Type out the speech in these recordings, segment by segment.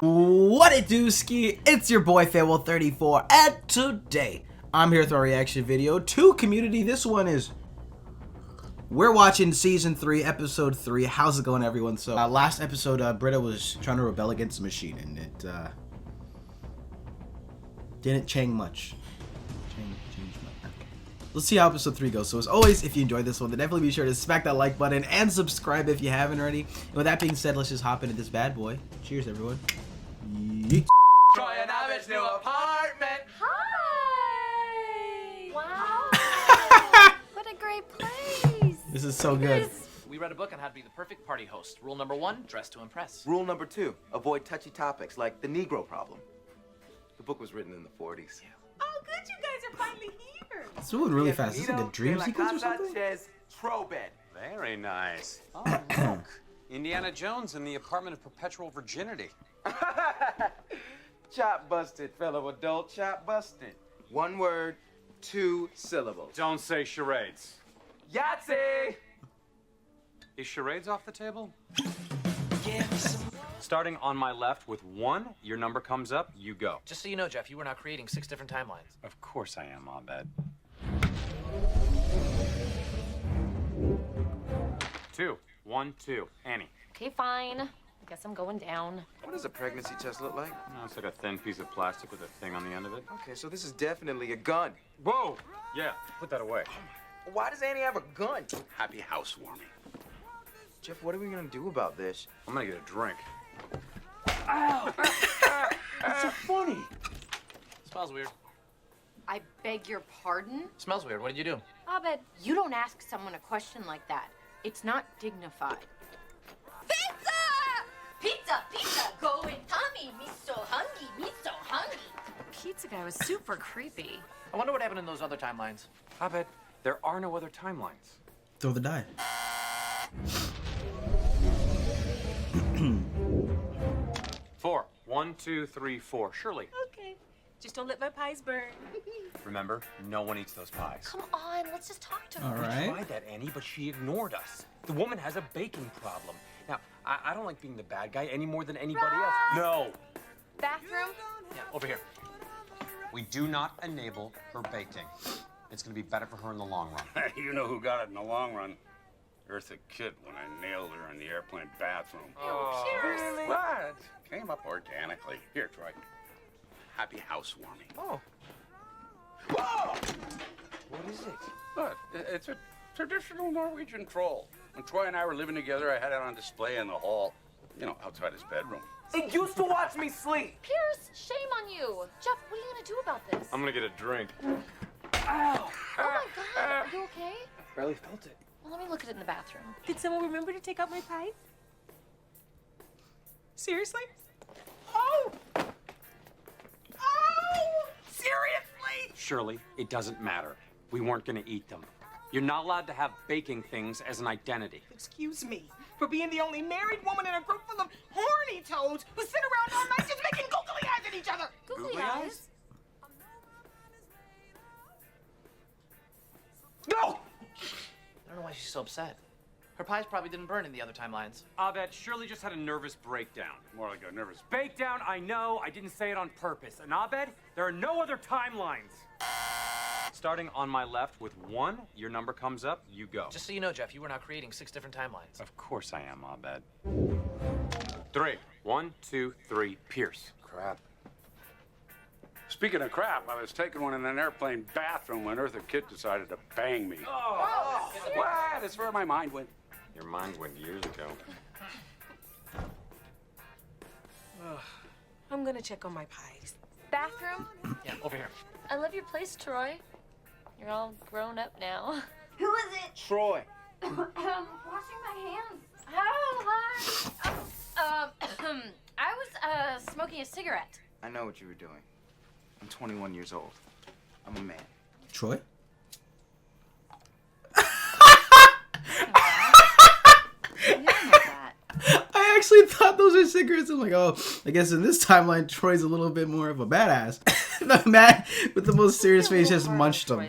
What it do, ski? It's your boy Farewell34, and today I'm here with our reaction video to Community. This one is we're watching season 3, episode 3. How's it going, everyone? So last episode, Britta was trying to rebel against the machine, and it didn't change much. Let's see how episode 3 goes. So as always, if you enjoyed this one, then definitely be sure to smack that like button and subscribe if you haven't already. And with that being said, let's just hop into this bad boy. Cheers, everyone. Yeet. Troy and Abbott's new apartment. Hi. Wow. What a great place. This is so good. We read a book on how to be the perfect party host. Rule number 1, dress to impress. Rule number 2, avoid touchy topics like the Negro problem. The book was written in the 40s. Oh, good. You guys are finally here. It's moving really fast. Is this like a dream sequence or something? Very nice. Oh, look. Indiana Jones in the apartment of perpetual virginity. Chop busted, fellow adult. Chop busted. 1 word, 2 syllables. Don't say charades. Yahtzee! Is charades off the table? Starting on my left with 1, your number comes up, you go. Just so you know, Jeff, you were now creating 6 different timelines. Of course I am, Abed. 2. 1, 2. Annie. Okay, fine. I guess I'm going down. What does a pregnancy test look like? No, it's like a thin piece of plastic with a thing on the end of it. Okay, so this is definitely a gun. Whoa! Yeah, put that away. Why does Annie have a gun? Happy housewarming. Jeff, what are we gonna do about this? I'm gonna get a drink. It's so funny. Smells weird. I beg your pardon? Smells weird. What did you do? Abed, you don't ask someone a question like that. It's not dignified. Pizza! Pizza, pizza, going tummy. Me so hungry, me so hungry. Pizza guy was super creepy. I wonder what happened in those other timelines. Abed, there are no other timelines. Throw the die. 4. 1, 2, 3, 4. Shirley. Okay. Just don't let my pies burn. Remember, no one eats those pies. Come on, let's just talk to her. All We right. tried that, Annie, but she ignored us. The woman has a baking problem. Now, I don't like being the bad guy any more than anybody else. No. Bathroom? Yeah, over here. We do not enable her baking. It's going to be better for her in the long run. You know who got it in the long run? Eartha Kitt when I nailed her in the airplane bathroom. Cheers. What? Came up organically. Here, Troy. Happy housewarming. Oh. Whoa! What is it? Look, it's a traditional Norwegian troll. When Troy and I were living together, I had it on display in the hall, you know, outside his bedroom. It used to watch me sleep. Pierce, shame on you. Jeff, what are you gonna do about this? I'm going to get a drink. Ow! Oh my God, are you okay? Barely felt it. Well, let me look at it in the bathroom. Did someone remember to take out my pies? Seriously? Oh! Oh! Seriously? Shirley, it doesn't matter. We weren't going to eat them. You're not allowed to have baking things as an identity. Excuse me for being the only married woman in a group full of horny toads who sit around all night just making googly eyes at each other. Googly eyes? No! I don't know why she's so upset. Her pies probably didn't burn in the other timelines. Abed, Shirley just had a nervous breakdown. More like a nervous. Breakdown, I know. I didn't say it on purpose. And Abed, there are no other timelines. Starting on my left with 1, your number comes up, you go. Just so you know, Jeff, you were now creating 6 different timelines. Of course I am, Abed. 3. 1, 2, 3, Pierce. Crap. Speaking of crap, I was taking one in an airplane bathroom when Eartha Kitt decided to bang me. Oh! What? That's where my mind went. Your mind went years ago. I'm gonna check on my pies. Bathroom? Yeah, over here. I love your place, Troy. You're all grown up now. Who is it? Troy. Washing my hands. Oh, hi. I was smoking a cigarette. I know what you were doing. I'm 21 years old. I'm a man. Troy? You know that. I actually thought those were cigarettes. I'm like, oh, I guess in this timeline, Troy's a little bit more of a badass. The man with the most serious face just munched him.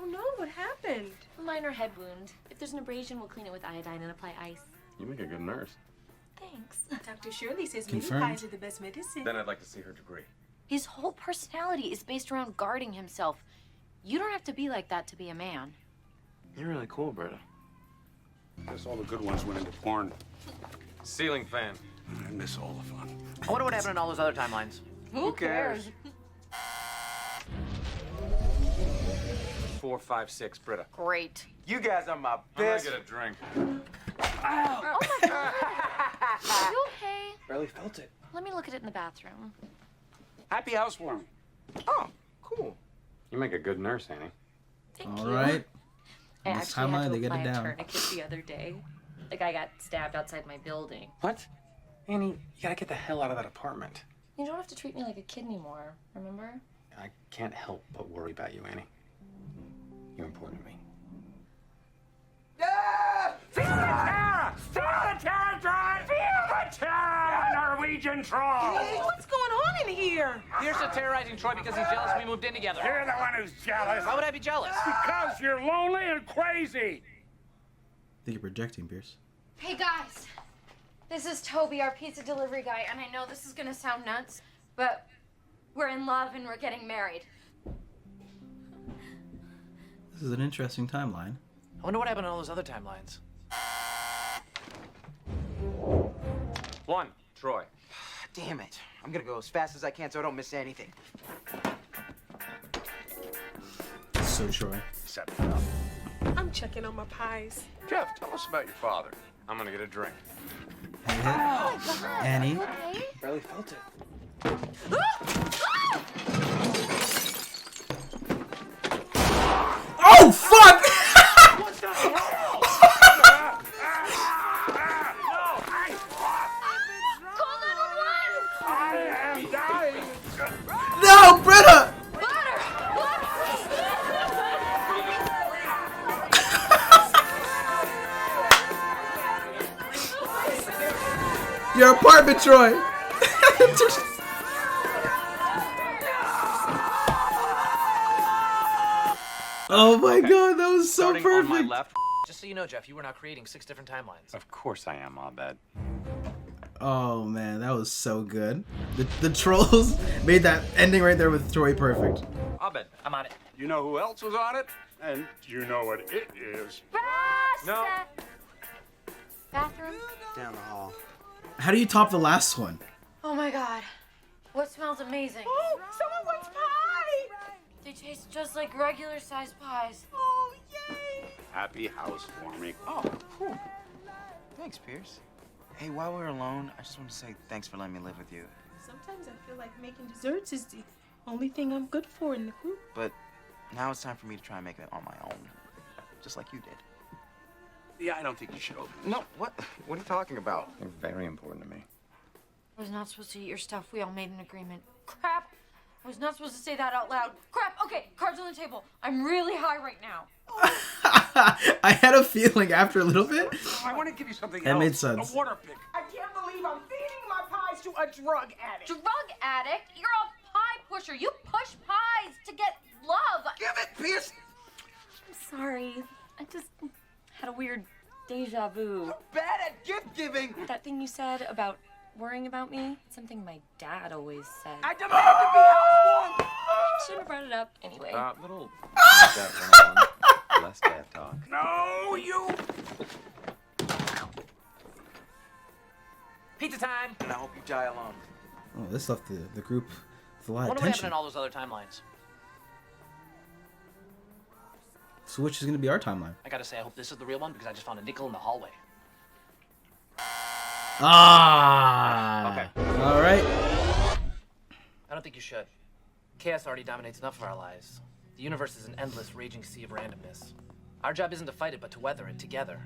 Oh no, what happened? A minor head wound. If there's an abrasion, we'll clean it with iodine and apply ice. You make a good nurse. Thanks. Dr. Shirley says Confirmed. minute pies are the best medicine. Then I'd like to see her degree. His whole personality is based around guarding himself. You don't have to be like that to be a man. You're really cool, Britta. Guess all the good ones went into porn. Ceiling fan. I miss all the fun. I wonder what happened in all those other timelines. Who cares? 4, 5, 6, Britta. Great. You guys are my I'm gonna best. get a drink. Oh my god. Are you okay? Barely felt it. Let me look at it in the bathroom. Happy housewarming. Oh, cool. You make a good nurse, Annie. Thank All you. right. I This actually had timeline, to they get apply it a down. tourniquet the other day. The guy got stabbed outside my building. What? Annie, you gotta get the hell out of that apartment. You don't have to treat me like a kid anymore, remember? I can't help but worry about you, Annie. You're important to me. Feel the terror! Feel the terror, John! Feel the terror, Norwegian troll! Hey, what's going on in here? Pierce is terrorizing Troy because he's jealous we moved in together. You're the one who's jealous. Why would I be jealous? Because you're lonely and crazy. I think you're projecting, Pierce. Hey guys, this is Toby, our pizza delivery guy, and I know this is gonna sound nuts, but we're in love and we're getting married. This is an interesting timeline. I wonder what happened in all those other timelines. 1, Troy. Damn it. I'm gonna go as fast as I can so I don't miss anything. So Troy. Set it up. I'm checking on my pies. Jeff, tell us about your father. I'm gonna get a drink. Annie. Okay. Barely felt it. Oh fuck! What the hell? Call 911! I am dying. No, Britta! Your apartment, Troy. Oh my god, that was so Starting on my perfect. left. Just so you know, Jeff, you were now creating 6 different timelines. Of course I am, Abed. Oh man, that was so good. The trolls made that ending right there with Troy perfect. Abed. I'm on it. You know who else was on it? And you know what it is. No. Bathroom? Down the hall. How do you top the last one? Oh my god. What smells amazing? Oh, someone wants pie! They taste just like regular sized pies. Oh, yay! Happy housewarming. Oh, cool. Thanks, Pierce. Hey, while we're alone, I just want to say thanks for letting me live with you. Sometimes I feel like making desserts is the only thing I'm good for in the group. But now it's time for me to try and make it on my own. Just like you did. Yeah, I don't think you should open this. No, what? What are you talking about? You're very important to me. I was not supposed to eat your stuff. We all made an agreement. Crap. I was not supposed to say that out loud. Crap. Okay, cards on the table. I'm really high right now. I had a feeling after a little bit. I want to give you something That else. made sense. A water pick. I can't believe I'm feeding my pies to a drug addict. Drug addict? You're a pie pusher. You push pies to get love. Give it, Pierce! I'm sorry. I just had a weird deja vu. Bad at gift giving! That thing you said about worrying about me, it's something my dad always said. I demand to be housewarmed. Shouldn't have brought it up anyway. Little that 101. Less dad talk. No, you. Pizza time! And I hope you die alone. Oh, this left the group with a lot I of wonder what happened tension. in all those other timelines. So which is gonna be our timeline? I gotta say, I hope this is the real one because I just found a nickel in the hallway. Ah. Okay. All right. I don't think you should. Chaos already dominates enough of our lives. The universe is an endless, raging sea of randomness. Our job isn't to fight it, but to weather it together.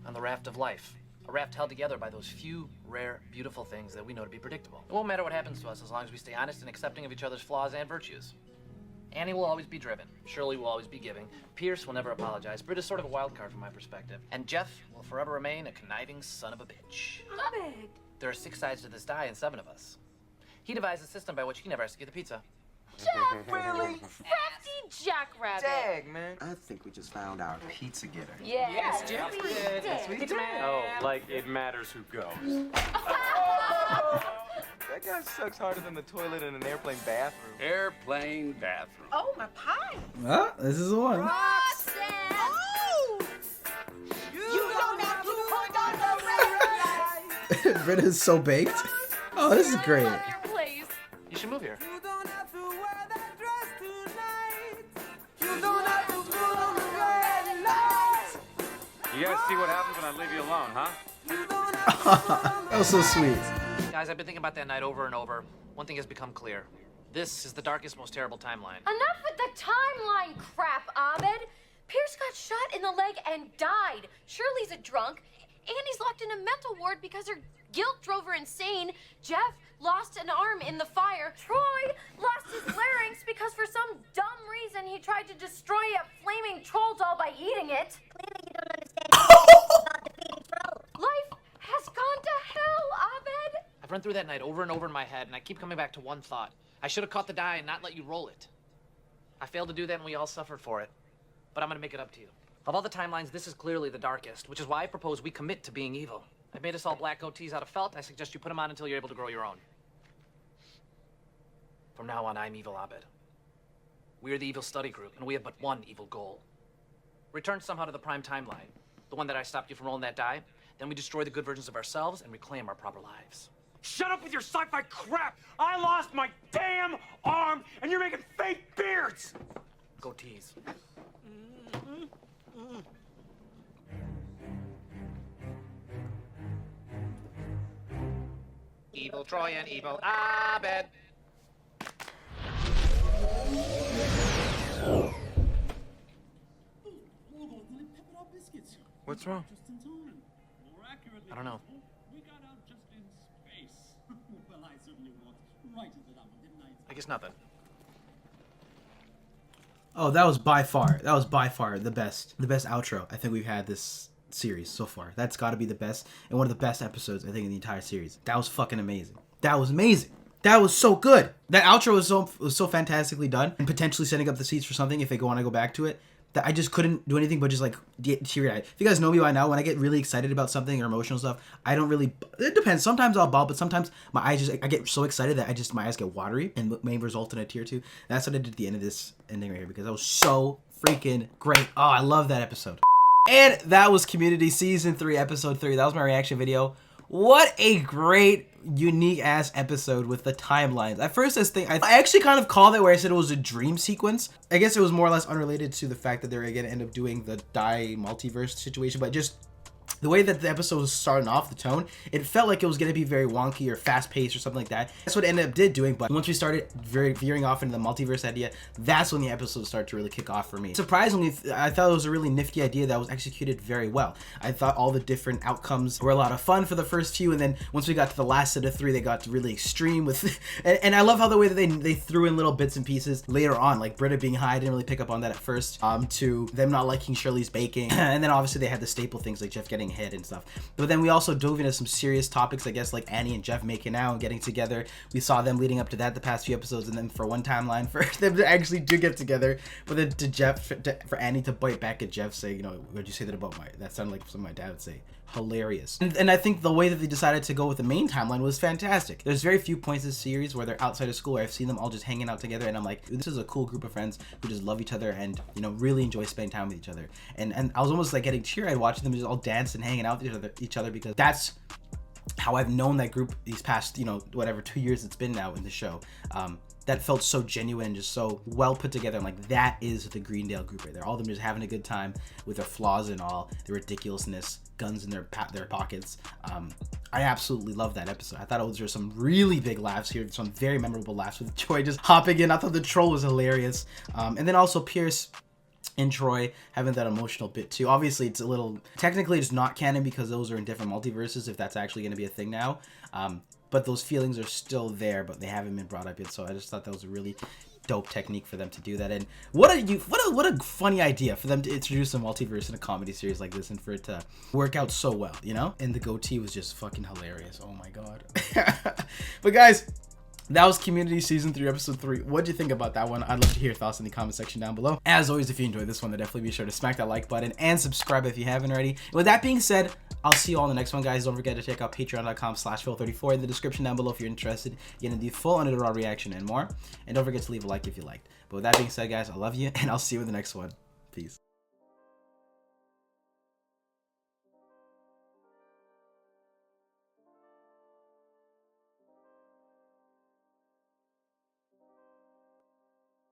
On the raft of life. A raft held together by those few, rare, beautiful things that we know to be predictable. It won't matter what happens to us as long as we stay honest and accepting of each other's flaws and virtues. Annie will always be driven. Shirley will always be giving. Pierce will never apologize. Britt is sort of a wild card from my perspective. And Jeff will forever remain a conniving son of a bitch. Love it. There are 6 sides to this die and 7 of us. He devised a system by which he never has to get the pizza. Jeff! Really? Crafty Jackrabbit. Dag, man. I think we just found our pizza getter. Yeah. Yes, Jeff. we did. Yes, we did. Oh, like it matters who goes. That guy sucks harder than the toilet in an airplane bathroom. Airplane bathroom. Oh, my pie. Ah, this is the one. Roxanne! Oh! You don't have to put on the red light. Britta's so baked. Oh, this is great. Love your place. You should move here. You guys see what happens when I leave you alone, huh? That was so sweet. Guys, I've been thinking about that night over and over. One thing has become clear. This is the darkest, most terrible timeline. Enough with the timeline crap, Abed. Pierce got shot in the leg and died. Shirley's a drunk. Annie's locked in a mental ward because her guilt drove her insane. Jeff lost an arm in the fire. Troy lost his larynx because for some dumb reason he tried to destroy a flaming troll doll by eating it. Clearly you don't understand about defeating trolls. Life has gone to hell, Abed. I've run through that night over and over in my head, and I keep coming back to one thought. I should have caught the die and not let you roll it. I failed to do that, and we all suffered for it. But I'm gonna make it up to you. Of all the timelines, this is clearly the darkest, which is why I propose we commit to being evil. I've made us all black goatees out of felt. I suggest you put them on until you're able to grow your own. From now on, I'm Evil Abed. We are the evil study group, and we have but one evil goal. Return somehow to the prime timeline, the one that I stopped you from rolling that die. Then we destroy the good versions of ourselves and reclaim our proper lives. Shut up with your sci-fi crap! I lost my damn arm, and you're making fake beards! Goatees. Evil Troy and evil Abed. What's wrong? I don't know. I guess nothing. Oh, that was by far the best outro I think we've had this series so far. That's got to be the best and one of the best episodes I think in the entire series. That was fucking amazing. That was amazing. That was so good. That outro was so fantastically done and potentially setting up the seats for something if they want to go back to it. That I just couldn't do anything but just like get teary-eyed. If you guys know me by now, when I get really excited about something or emotional stuff, I don't really. It depends. Sometimes I'll bawl, but sometimes my eyes I get so excited that my eyes get watery and may result in a tear too. That's what I did at the end of this ending right here because that was so freaking great. Oh, I love that episode. And that was Community Season 3, Episode 3. That was my reaction video. What a great, unique-ass episode with the timelines. At first, I actually kind of called it where I said it was a dream sequence. I guess it was more or less unrelated to the fact that they're going to end up doing the die multiverse situation, but just the way that the episode was starting off, the tone, it felt like it was going to be very wonky or fast-paced or something like that. That's what it ended up doing, but once we started veering off into the multiverse idea, that's when the episode started to really kick off for me. Surprisingly, I thought it was a really nifty idea that was executed very well. I thought all the different outcomes were a lot of fun for the first few, and then once we got to the last set of 3, they got really extreme with, and I love how the way that they threw in little bits and pieces later on, like Britta being high. I didn't really pick up on that at first, to them not liking Shirley's baking, and then obviously they had the staple things like Jeff getting hit and stuff. But then we also dove into some serious topics, I guess, like Annie and Jeff making out and getting together. We saw them leading up to that the past few episodes, and then for one timeline for them to actually do get together, but then for Annie to bite back at Jeff saying, you know, what'd you say that about that sounded like something my dad would say. Hilarious. And I think the way that they decided to go with the main timeline was fantastic. There's very few points in this series where they're outside of school where I've seen them all just hanging out together, and I'm like, this is a cool group of friends who just love each other and, you know, really enjoy spending time with each other. And I was almost like getting teary-eyed watching them just all dance and hanging out with each other because that's how I've known that group these past, you know, whatever 2 years it's been now in the show. That felt so genuine and just so well put together. I'm like, that is the Greendale group right there. All of them just having a good time with their flaws and all, their ridiculousness, guns in their pockets. I absolutely love that episode. I thought there were some really big laughs here, some very memorable laughs with Troy just hopping in. I thought the troll was hilarious. And then also Pierce and Troy having that emotional bit too. Obviously, it's a little, technically it's not canon because those are in different multiverses, if that's actually going to be a thing now. But those feelings are still there, but they haven't been brought up yet. So I just thought that was a really dope technique for them to do that. And what a funny idea for them to introduce a multiverse in a comedy series like this and for it to work out so well, you know? And the goatee was just fucking hilarious. Oh my god. But guys, That was Community Season 3, Episode 3. What'd you think about that one? I'd love to hear your thoughts in the comment section down below. As always, if you enjoyed this one, then definitely be sure to smack that like button and subscribe if you haven't already. With that being said, I'll see you all in the next one, guys. Don't forget to check out patreon.com/Phil34 in the description down below if you're interested in the full Underdog reaction and more. And don't forget to leave a like if you liked. But with that being said, guys, I love you, and I'll see you in the next one. Peace.